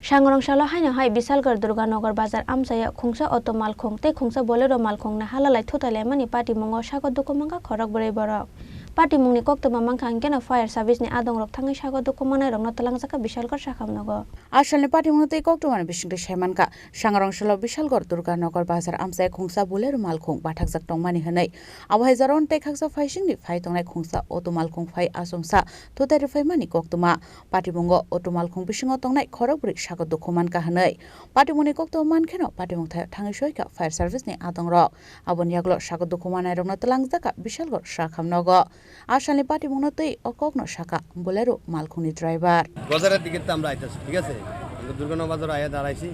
Sangrongsalo Haino hai Bishalgarh Durganagar Bazar Amchaio Khungsa Malkhung te Khungsa Bolero Malkhung Naharlalai Thutailaimani Patimungo Sago Dukhumankha Khorokbrwi Borok Patimwngni Koktwma Mankha Angkeno Fire Service ni Adongrok Thangwi Sago Dukhomanairok Twlangjakha Bishalgarh Sakham Nogo Asalni Patimwng tei Koktwma bisingtwi Saimanka Sangrongsalo Bishalgarh Durganagar Bazar Amchaio Khungsa Bolero Malkhung bathakjak tongmani hwnwi abo jaron tei khaksa faisingni phai tongnai Khungsa Malkhung phai asongsa Thutailaimani Koktwma Patimungo Malkhung bisingo tongnai Khorokbrwi Sago Dukhumankha hwnwi Patimwngni Koktwma mankheno Patimwng Thangwi soika Fire Service ni Adongrok aboni yaglo Sago Dukhomanairok Twlangjakha Bishalgarh Sakham Nogo Asalni Patimwng tei okokno Saka Bolero Malkhungni driver বাজারের দিকে তো আমরা আইতাছি ঠিক আছে আমরা দুর্গানগর বাজার আয়া দাঁড়াইছি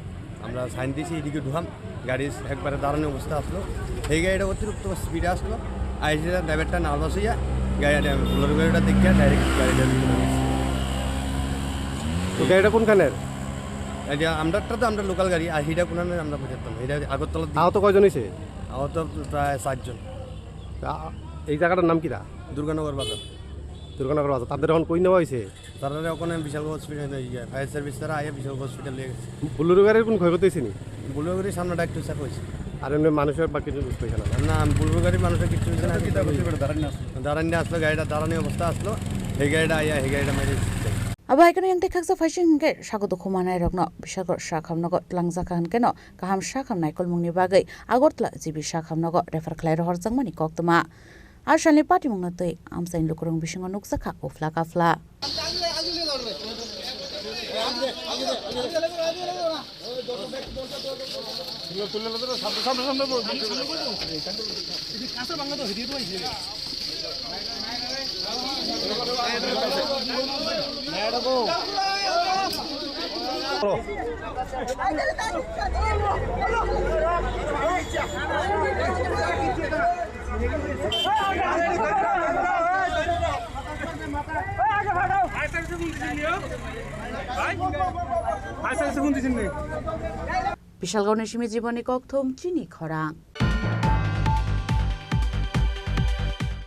আমরা সাইন দিছি এদিকে ঢুকাম গাড়ি একবারে দাঁড়ানো অবস্থা আসলো এই গাড়িটা অতিরিক্ত স্পিডে আসলো আইসি ড্রাইভারটা নার্ভাস হইয়া গাড়িটা বোলেরো গাড়িটা দেখে ডাইরেক্ট গাড়িটা তো গাড়িটা কোনখানের এটা আমরাটা তো আমরা লোকাল গাড়ি আর হিটা কোনখানে আমরা বুঝতাম এটা আগরতলা আহত কয়জন হইছে আহত প্রায় 7 জন এই জায়গাটার নাম কিরা দুর্গানগর বাজার দুর্গানগর বাজার তাদের এখন কই নেওয়া হয়েছে তারা ওখানে বিশাল হসপিটাল ফায়ার সার্ভিস তারা আয়া বিশাল হসপিটাল নিয়ে গেছে বুলেরো গাড়ির কোন ক্ষয়ক্ষতি হয়েছে নি বুলেরো গাড়ির সামনেটা একটু চাপ হয়েছে আর এমনি মানুষের বাকি বুঝতে হয়েছে না বুলেরো গাড়ির মানুষের কিছু হয়েছে না দাঁড়ানি আসলো গাড়িটা দাঁড়ানি অবস্থা আসলো এই গাড়িটা আয়া এই গাড়িটা মেরে abo haikeno yang khaksa faising ke Sago Dukhomanairok no Bishalgarh Sakham Nogo Twlangjakha hankeno kaham Sakham naikolmungni bagai Agortla jibi Sakham Nogo refer khlai rohorjangmani Koktwma Asalni Patimwng tei Amchaio lukurung bisingo nukjakha ufla kafla Bishalgarh Nishimi Jiboni Koktwma Chini Khorang